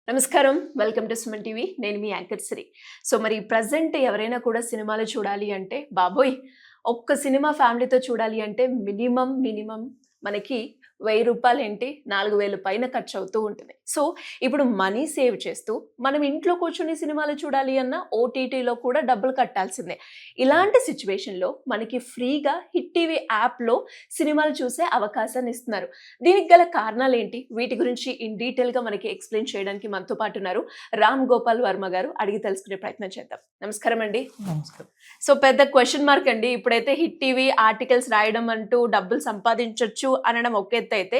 నమస్కారం, welcome to Suman TV. నేను మీ anchor Shri. So మరి ప్రజెంట్ ఎవరైనా కూడా సినిమాలు చూడాలి అంటే బాబోయ్, ఒక్క సినిమా ఫ్యామిలీతో చూడాలి అంటే మినిమం మనకి 1000 రూపాయలు ఏంటి 4000 పైన ఖర్చు అవుతూ ఉంటుంది. సో ఇప్పుడు మనీ సేవ్ చేస్తూ మనం ఇంట్లో కూర్చొని సినిమాలు చూడాలి అన్న ఓటీటీలో కూడా డబ్బులు కట్టాల్సిందే. ఇలాంటి సిచ్యువేషన్లో మనకి ఫ్రీగా హిట్ టీవీ యాప్లో సినిమాలు చూసే అవకాశాన్ని ఇస్తున్నారు. దీనికి గల కారణాలు ఏంటి, వీటి గురించి ఇన్ డీటెయిల్గా మనకి ఎక్స్ప్లెయిన్ చేయడానికి మనతో పాటు ఉన్నారు రామ్ గోపాల్ వర్మ గారు. అడిగి తెలుసుకునే ప్రయత్నం చేద్దాం. నమస్కారం అండి. నమస్కారం. సో పెద్ద క్వశ్చన్ మార్క్ అండి. ఇప్పుడైతే హిట్ టీవీ ఆర్టికల్స్ రాయడం అంటూ డబ్బులు సంపాదించొచ్చు అనడం ఒక ఎత్తు అయితే,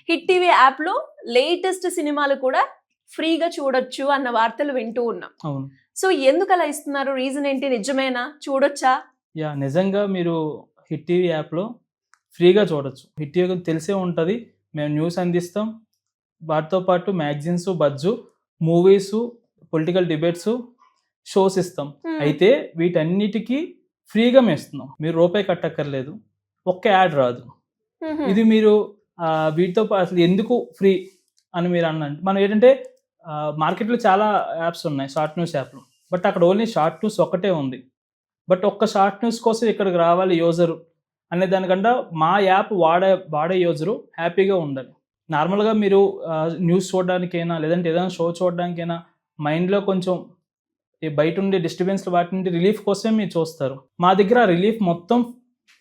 హిట్ టీవీ యాప్ లో లేటెస్ట్ సినిమాలు కూడా ఫ్రీగా చూడొచ్చు అన్న వార్తలు వింటూ ఉన్నాం. సో ఎందుకు అలా ఇస్తున్నారు? రీజన్ ఏంటి? నిజమేనా? చూడొచ్చా? నిజంగా మీరు హిట్ టీవీ యాప్లో ఫ్రీగా చూడొచ్చు. హిట్ టీవీ తెలిసే ఉంటుంది, మేము న్యూస్ అందిస్తాం, వాటితో పాటు magazines, buzz, movies, political debates, shows ఇస్తాం. అయితే వీటన్నిటికీ ఫ్రీగా మేము ఇస్తున్నాం. మీరు రూపాయి కట్టక్కర్లేదు, ఒక్క యాడ్ రాదు. ఇది మీరు వీటితో అసలు ఎందుకు ఫ్రీ అని మీరు అన్నంటే, మనం ఏంటంటే మార్కెట్లో చాలా యాప్స్ ఉన్నాయి, షార్ట్ న్యూస్ యాప్లు, బట్ అక్కడ ఓన్లీ షార్ట్ న్యూస్ ఒక్కటే ఉంది. బట్ ఒక్క షార్ట్ న్యూస్ కోసం ఇక్కడికి రావాలి యూజరు అనే దానికన్నా మా యాప్ వాడే యూజరు హ్యాపీగా ఉండాలి. నార్మల్గా మీరు న్యూస్ చూడడానికైనా లేదంటే ఏదైనా షో చూడడానికైనా మైండ్లో కొంచెం బయట ఉండే డిస్టర్బెన్స్లు వాటి నుండి రిలీఫ్ కోసమే మీరు చూస్తారు. మా దగ్గర రిలీఫ్ మొత్తం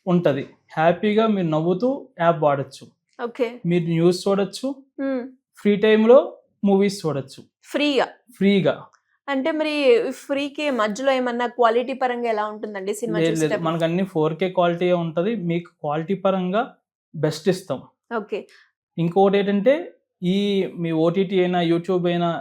ఉంటుంది. హ్యాపీగా మీరు నవ్వుతూ యాప్ వాడచ్చు. ఓకే, మీరు న్యూస్ చూడొచ్చు, ఫ్రీ టైంలో మూవీస్ చూడొచ్చు ఫ్రీగా. అంటే మరి ఫ్రీకి మధ్యలో ఏమన్నా క్వాలిటీ పరంగా ఎలా ఉంటుందండి సినిమా? మనకు అన్ని 4K క్వాలిటీ ఉంటుంది. మీకు క్వాలిటీ పరంగా బెస్ట్ ఇస్తాం. ఓకే. ఇంకోటి ఏంటంటే మీ ఓటీటీ అయినా యూట్యూబ్ అయినా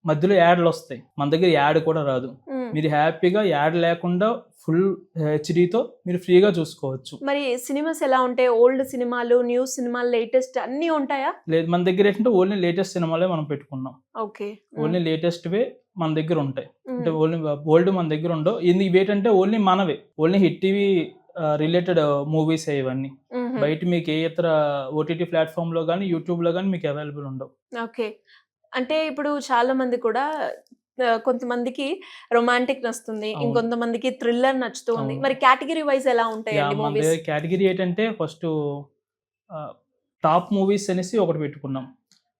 మధ్యలో యాడ్లు వస్తాయి, మన దగ్గర యాడ్ కూడా రాదు. మీరు హ్యాపీగా యాడ్ లేకుండా ఫుల్ హెచ్డీతో మీరు ఫ్రీగా చూసుకోవచ్చు. మరి సినిమాస్ ఎలా ఉంటాయి? ఓల్డ్ సినిమాలు, న్యూ సినిమాలు, లేటెస్ట్ అన్నీ ఉంటాయా? లేదు, మన దగ్గర ఏంటంటే ఓన్లీ లేటెస్ట్ సినిమాలే మనం పెట్టుకున్నాం. ఓకే, ఓన్లీ లేటెస్ట్ వే మన దగ్గర ఉంటాయి. అంటే ఓన్లీ ఓల్డ్ మన దగ్గర ఉండవు. ఇవేంటంటే ఓన్లీ మనవే, only hit TV related movies ఇవన్నీ. బయట మీకు ఏ ఇతర ఓటీటీ ప్లాట్ఫామ్ లో కానీ యూట్యూబ్ లో కానీ మీకు అవైలబుల్ ఉండవు. ఓకే. అంటే ఇప్పుడు చాలా మంది కూడా కొంతమందికి రొమాంటిక్ నచ్చుతుంది, ఇంకొంతమందికి థ్రిల్లర్ నచ్చుతుంది. మరి కేటగిరీ వైజ్ ఎలా ఉంటాయి? కేటగిరీ ఏంటంటే ఫస్ట్ టాప్ మూవీస్ అనేసి ఒకటి పెట్టుకున్నాం.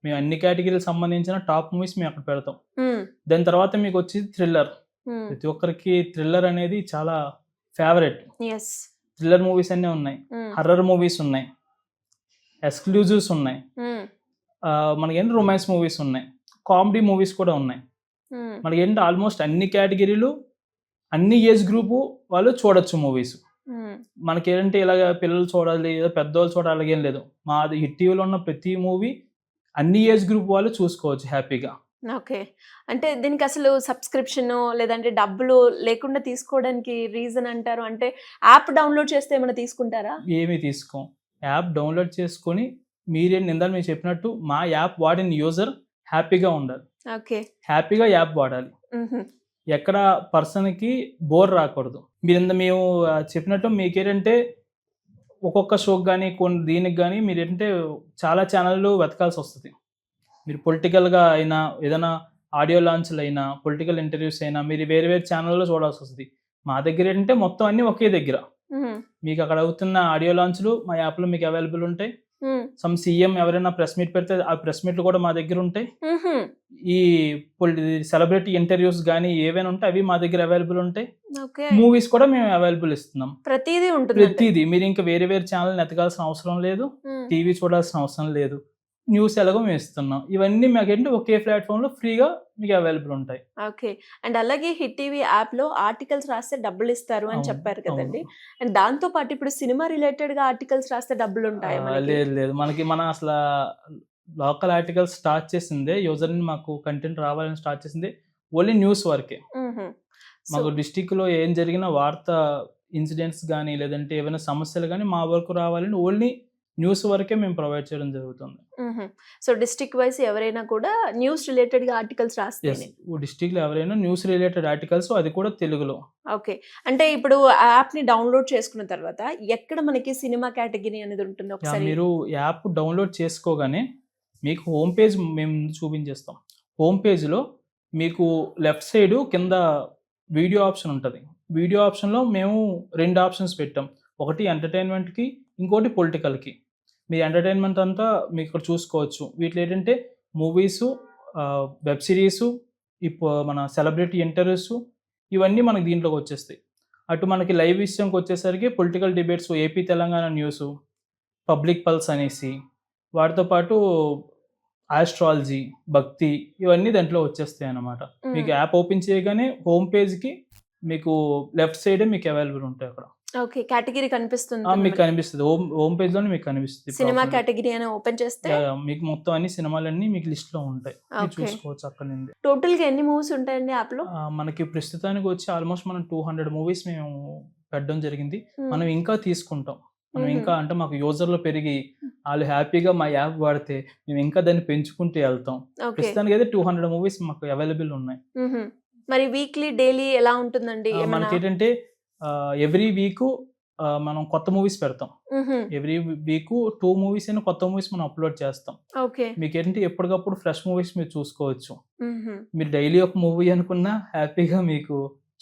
మేము అన్ని కేటగిరీలకు సంబంధించిన టాప్ మూవీస్ మేము అక్కడ పెడతాం. దాని తర్వాత మీకు వచ్చి థ్రిల్లర్. ప్రతి ఒక్కరికి థ్రిల్లర్ అనేది చాలా ఫేవరెట్. థ్రిల్లర్ మూవీస్ అన్నీ ఉన్నాయి, హర్రర్ మూవీస్ ఉన్నాయి, ఎక్స్క్లూజివ్స్ ఉన్నాయి, మనకేంటి రొమాన్స్ మూవీస్ ఉన్నాయి, కామెడీ మూవీస్ కూడా ఉన్నాయి. మనకేంటి ఆల్మోస్ట్ అన్ని కేటగిరీలు, అన్ని ఏజ్ గ్రూపు వాళ్ళు చూడొచ్చు మూవీస్. మనకేంటంటే ఇలాగ పిల్లలు చూడాలి ఏదో పెద్దవాళ్ళు చూడాలి ఏం లేదు. మాది హిట్ టీవీలో ఉన్న ప్రతి మూవీ అన్ని ఏజ్ గ్రూప్ వాళ్ళు చూసుకోవచ్చు హ్యాపీగా. ఓకే. అంటే దీనికి అసలు సబ్స్క్రిప్షన్ లేదంటే డబ్బులు లేకుండా తీసుకోవడానికి రీజన్ అంటారు? అంటే యాప్ డౌన్లోడ్ చేస్తే ఏమైనా తీసుకుంటారా? ఏమీ తీసుకోం. యాప్ డౌన్లోడ్ చేసుకొని ఇందాక మీరు చెప్పినట్టు మా యాప్ వాడిన యూజర్ హ్యాపీగా ఉండాలి. ఓకే, హ్యాపీగా యాప్ వాడాలి. ఎక్కడ పర్సన్కి బోర్ రాకూడదు. మేము చెప్పినట్టు మీకేంటంటే ఒక్కొక్క షోకి కానీ దీనికి కానీ మీరు ఏంటంటే చాలా ఛానళ్ళు వెతకాల్సి వస్తుంది. మీరు పొలిటికల్గా అయినా ఏదైనా ఆడియో లాంచ్లు అయినా పొలిటికల్ ఇంటర్వ్యూస్ అయినా మీరు వేరే వేరే ఛానల్లో చూడాల్సి వస్తుంది. మా దగ్గర ఏంటంటే మొత్తం అన్ని ఒకే దగ్గర. మీకు అక్కడ అవుతున్న ఆడియో లాంచ్లు మా యాప్లో మీకు అవైలబుల్ ఉంటాయి. సమ్ సీఎం ఎవరైనా ప్రెస్ మీట్ పెడితే ఆ ప్రెస్ మీట్లు కూడా మా దగ్గర ఉంటాయి. ఈ సెలబ్రిటీ ఇంటర్వ్యూస్ కానీ ఏవైనా ఉంటే అవి మా దగ్గర అవైలబుల్ ఉంటాయి. మూవీస్ కూడా మేము అవైలబుల్ ఇస్తున్నాం. ప్రతిదీ ఉంటుంది. ప్రతిదీ మీరు ఇంకా వేరే వేరే ఛానల్ ఎతకాల్సిన అవసరం లేదు, టీవీ చూడాల్సిన అవసరం లేదు. న్యూస్ ఎలాగో మేము ఇస్తున్నాం. ఇవన్నీ మాకేంటి ఒకే ప్లాట్ఫామ్ లో ఫ్రీగా మీకు అవైలబుల్ ఉంటాయి. ఓకే. అండ్ అలాగే హిట్ టీవీ యాప్ లో ఆర్టికల్స్ రాస్తే డబ్బులు ఇస్తారు అని చెప్పారు కదండి. అండ్ దాంతో పాటు ఇప్పుడు సినిమా రిలేటెడ్ గా ఆర్టికల్స్ రాస్తే డబ్బులు ఉంటాయి? లేదు, మన అసలు లోకల్ ఆర్టికల్స్ స్టార్ట్ చేసిందే యూజర్ ని మాకు కంటెంట్ రావాలని స్టార్ట్ చేసింది ఓన్లీ న్యూస్ వరకే. మాకు డిస్టిక్ లో ఏం జరిగిన వార్త ఇన్సిడెంట్స్ కానీ లేదంటే ఏమైనా సమస్యలు కానీ మా వరకు రావాలని ఓన్లీ న్యూస్ వరకే మేము ప్రొవైడ్ చేయడం జరుగుతుంది. సో డిస్ట్రిక్ట్ వైస్ ఎవరైనా కూడా న్యూస్ రిలేటెడ్ గా ఆర్టికల్స్ రాస్తే, డిస్ట్రిక్ట్ లో ఎవరైనా న్యూస్ రిలేటెడ్ ఆర్టికల్స్, అది కూడా తెలుగులో. ఓకే. అంటే ఇప్పుడు యాప్ ని డౌన్లోడ్ చేసుకున్న తర్వాత ఎక్కడ మనకి సినిమా కేటగిరీ అనేది ఉంటుంది? ఒకసారి మీరు యాప్ డౌన్లోడ్ చేసుకోగానే మీకు హోమ్ పేజ్ మేము చూపించేస్తాం. హోమ్ పేజ్లో మీకు లెఫ్ట్ సైడ్ కింద వీడియో ఆప్షన్ ఉంటుంది. వీడియో ఆప్షన్లో మేము 2 ఆప్షన్స్ పెట్టాం. ఒకటి ఎంటర్టైన్మెంట్కి, ఇంకోటి పొలిటికల్కి. మీ ఎంటర్టైన్మెంట్ అంతా మీకు ఇక్కడ చూసుకోవచ్చు. వీటిలో ఏంటంటే మూవీసు, వెబ్ సిరీసు, మన సెలబ్రిటీ ఇంటర్వ్యూస్ ఇవన్నీ మనకి దీంట్లోకి వచ్చేస్తాయి. అటు మనకి లైవ్ విషయంకి వచ్చేసరికి political debates, AP Telangana news, public pulse అనేసి, వాటితో పాటు ఆస్ట్రాలజీ, భక్తి ఇవన్నీ దాంట్లో వచ్చేస్తాయి అన్నమాట. మీకు యాప్ ఓపెన్ చేయగానే హోమ్ పేజ్కి మీకు లెఫ్ట్ సైడే మీకు అవైలబుల్ ఉంటాయి అక్కడ. ఓకే, కేటగిరీ కనిపిస్తుంది మీకు కనిపిస్తుంది. హోమ్ పేజ్ లోనే మీకు కనిపిస్తుంది. సినిమా కేటగిరీ అని ఓపెన్ చేస్తే మీకు మొత్తం అన్ని సినిమాలన్నీ మీకు లిస్ట్ లో ఉంటాయి. చూసుకోవచ్చు అక్కడ నుండి. టోటల్ గా ఎన్ని మూవీస్ ఉంటాయండి యాప్ లో? మనకి ప్రస్తుతానికి వచ్చి ఆల్మోస్ట్ మనం 200 మూవీస్ మేము పెట్టడం జరిగింది. మనం ఇంకా తీసుకుంటాం. మనం ఇంకా అంటే మాకు యూజర్లు పెరిగి వాళ్ళు హ్యాపీగా మా యాప్ వాడితే మేము ఇంకా దాన్ని పెంచుకుంటూ వెళ్తాం. ప్రస్తుతానికి అయితే 200 మూవీస్ మాకు అవైలబుల్ ఉన్నాయి. మరి వీక్లీ డైలీ ఎలా ఉంటుందండి? మనకి ఏంటంటే ఎవ్రీ వీక్ మనం కొత్త మూవీస్ పెడతాం. ఎవ్రీ వీక్ 2 మూవీస్ అయినా కొత్త మూవీస్ మనం అప్లోడ్ చేస్తాం. మీకు ఏంటంటే ఎప్పటికప్పుడు ఫ్రెష్ మూవీస్ మీరు చూసుకోవచ్చు. మీరు డైలీ ఒక మూవీ అనుకున్నా హ్యాపీగా మీకు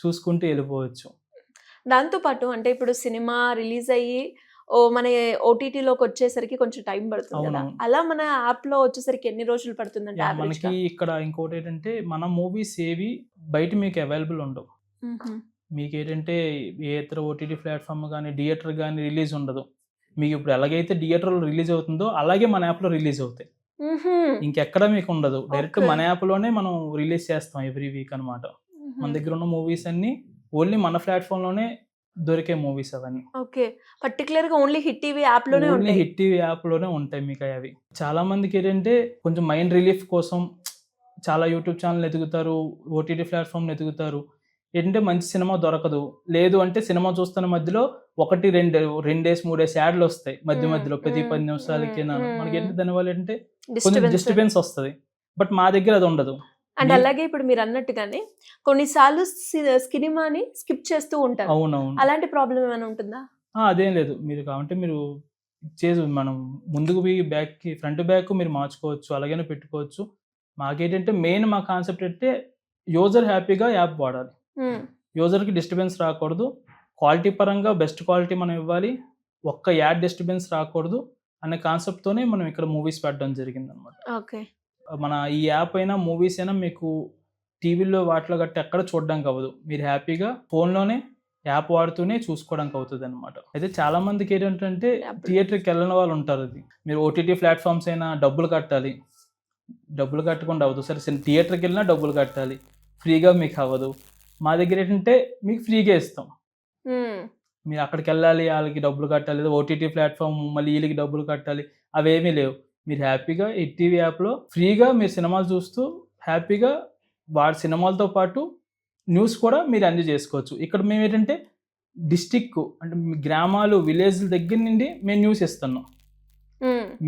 చూసుకుంటూ వెళ్ళిపోవచ్చు. దాంతో పాటు అంటే ఇప్పుడు సినిమా రిలీజ్ అయ్యి మన ఓటీటీలోకి వచ్చేసరికి కొంచెం టైం పడుతుంది కదా, అలా మన యాప్ లో వచ్చేసరికి ఎన్ని రోజులు పడుతుందంటే? మనకి ఇక్కడ ఇంకోటి ఏంటంటే మన మూవీస్ ఏవి బయట మీకు అవైలబుల్ ఉండవు. మీకు ఏంటంటే ఏ ఇతర ఓటీటీ ప్లాట్ఫామ్ కానీ థియేటర్ కానీ రిలీజ్ ఉండదు. మీకు ఇప్పుడు ఎలాగైతే థియేటర్లో రిలీజ్ అవుతుందో అలాగే మన యాప్లో రిలీజ్ అవుతాయి. ఇంకెక్కడ మీకు ఉండదు. డైరెక్ట్ మన యాప్లోనే మనం రిలీజ్ చేస్తాం ఎవ్రీ వీక్ అనమాట. మన దగ్గర ఉన్న మూవీస్ అన్ని ఓన్లీ మన ప్లాట్ఫామ్లోనే దొరికే మూవీస్ అవన్నీ. ఓకే, పర్టికులర్ గా ఓన్లీ హిట్ టీవీ యాప్ లోనే ఉంటాయి. హిట్ టీవీ యాప్ లోనే ఉంటాయి మీకు అవి. చాలా మందికి ఏంటంటే కొంచెం మైండ్ రిలీఫ్ కోసం చాలా యూట్యూబ్ ఛానల్ ఎదుగుతారు, ఓటీటీ ప్లాట్ఫామ్ ఎదుగుతారు. ఏంటంటే మంచి సినిమా దొరకదు, లేదు అంటే సినిమా చూస్తున్న మధ్యలో 1-2 డేస్ 3 డేస్ యాడ్లు వస్తాయి మధ్యలో ప్రతి 10 నిమిషాలకి. మనకి ఏంటంటే దానివల్ల ఏంటంటే కొంచెం డిస్టర్బెన్స్ వస్తుంది. బట్ మా దగ్గర అది ఉండదు. అండ్ అలాగే ఇప్పుడు మీరు అన్నట్టుగానే కొన్నిసార్లు సినిమాని స్కిప్ చేస్తూ ఉంటారు. అవునవును, అలాంటి ప్రాబ్లం ఏమైనా ఉంటుందా? అదేం లేదు. మీరు కావాలంటే మీరు మనం ముందుకు బ్యాక్కి ఫ్రంట్ బ్యాక్ మీరు మార్చుకోవచ్చు, అలాగనే పెట్టుకోవచ్చు. మాకేంటంటే మెయిన్ మా కాన్సెప్ట్ అంటే యూజర్ హ్యాపీగా యాప్ వాడాలి. యూజర్కి డిస్టర్బెన్స్ రాకూడదు, క్వాలిటీ పరంగా బెస్ట్ క్వాలిటీ మనం ఇవ్వాలి, ఒక్క యాడ్ డిస్టర్బెన్స్ రాకూడదు అనే కాన్సెప్ట్తోనే మనం ఇక్కడ మూవీస్ పెట్టడం జరిగింది అనమాట. ఓకే, మన ఈ యాప్ అయినా మూవీస్ అయినా మీకు టీవీలో వాటిలో గట్టి ఎక్కడ చూడడానికి అవ్వదు. మీరు హ్యాపీగా ఫోన్లోనే యాప్ వాడుతూనే చూసుకోవడానికి అవుతుంది అనమాట. అయితే చాలా మందికి ఏంటంటే థియేటర్కి వెళ్ళిన వాళ్ళు ఉంటారు. అది మీరు ఓటీటీ ప్లాట్ఫామ్స్ అయినా డబ్బులు కట్టాలి, డబ్బులు కట్టకుండా అవ్వదు. సరే థియేటర్కి వెళ్ళినా డబ్బులు కట్టాలి, ఫ్రీగా మీకు అవ్వదు. మా దగ్గర ఏంటంటే మీకు ఫ్రీగా ఇస్తాం. మీరు అక్కడికి వెళ్ళాలి, వాళ్ళకి డబ్బులు కట్టాలి, లేదా ఓటీటీ ప్లాట్ఫామ్ మళ్ళీ వీళ్ళకి డబ్బులు కట్టాలి, అవేమీ లేవు. మీరు హ్యాపీగా ఈ టీవీ యాప్లో ఫ్రీగా మీరు సినిమాలు చూస్తూ హ్యాపీగా వాడి సినిమాలతో పాటు న్యూస్ కూడా మీరు అందజేసుకోవచ్చు. ఇక్కడ మేము ఏంటంటే డిస్టిక్ అంటే గ్రామాలు, విలేజ్ల దగ్గర నుండి మేము న్యూస్ ఇస్తున్నాం.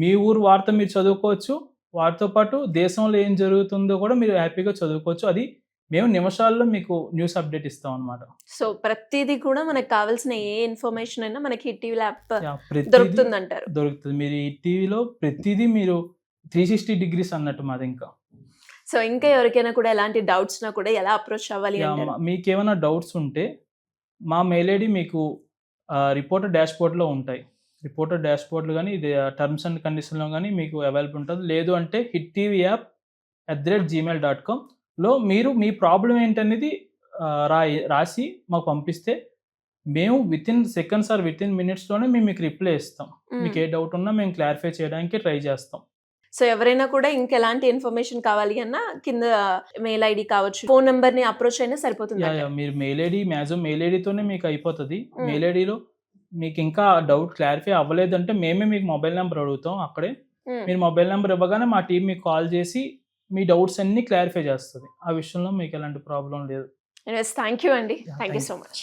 మీ ఊరు వార్త మీరు చదువుకోవచ్చు, వాటితో పాటు దేశంలో ఏం జరుగుతుందో కూడా మీరు హ్యాపీగా చదువుకోవచ్చు. అది మేము నిమిషాల్లో మీకు న్యూస్ అప్డేట్ ఇస్తాం అనమాట. సో ప్రతిదీ కూడా మనకు కావాల్సిన ఏ ఇన్ఫర్మేషన్ అయినా మనకి హిట్ టీవీ యాప్ దొరుకుతుంది అంటారు. దొరుకుతుంది. మీరు ఈ టీవీలో ప్రతిదీ మీరు 360 డిగ్రీస్ అన్నట్టు మాది. ఇంకా సో ఇంకా ఎవరికైనా కూడా ఎలాంటి డౌట్స్ నా కూడా ఎలా అప్రోచ్ అవ్వాలి? మీకు ఏమైనా డౌట్స్ ఉంటే మా మెయిల్ ఐడి మీకు రిపోర్టర్ డాష్బోర్డ్లో ఉంటాయి. రిపోర్టర్ డాష్బోర్డ్లో కానీ ఇది టర్మ్స్ అండ్ కండిషన్లో కానీ మీకు అవైలబుల్ ఉంటుంది. లేదు అంటే hittvyapp@gmail.com లో మీరు మీ ప్రాబ్లం ఏంటనేది రాసి మాకు పంపిస్తే మేము వితిన్ సెకండ్స్ ఆర్ వితిన్ మినిట్స్లోనే మేము మీకు రిప్లై ఇస్తాం. మీకు ఏ డౌట్ ఉన్నా మేము క్లారిఫై చేయడానికి ట్రై చేస్తాం. సో ఎవరైనా కూడా ఇంకెలాంటి ఇన్ఫర్మేషన్ కావాలి అన్నా కింద మెయిల్ ఐడి కావచ్చు, ఫోన్ నెంబర్ని అప్రోచ్ అయినా సరిపోతుంది. మీరు మెయిల్ ఐడి మ్యాక్సిమం మెయిల్ ఐడితోనే మీకు అయిపోతుంది. మెయిల్ ఐడిలో మీకు ఇంకా డౌట్ క్లారిఫై అవ్వలేదంటే మేమే మీకు మొబైల్ నెంబర్ అడుగుతాం. అక్కడే మీరు మొబైల్ నెంబర్ ఇవ్వగానే మా టీం మీకు కాల్ చేసి మీ డౌట్స్ అన్ని క్లారిఫై చేస్తుంది. ఆ విషయంలో మీకు ఎలాంటి ప్రాబ్లం లేదు. థ్యాంక్ యూ అండి, థ్యాంక్ యూ సో మచ్.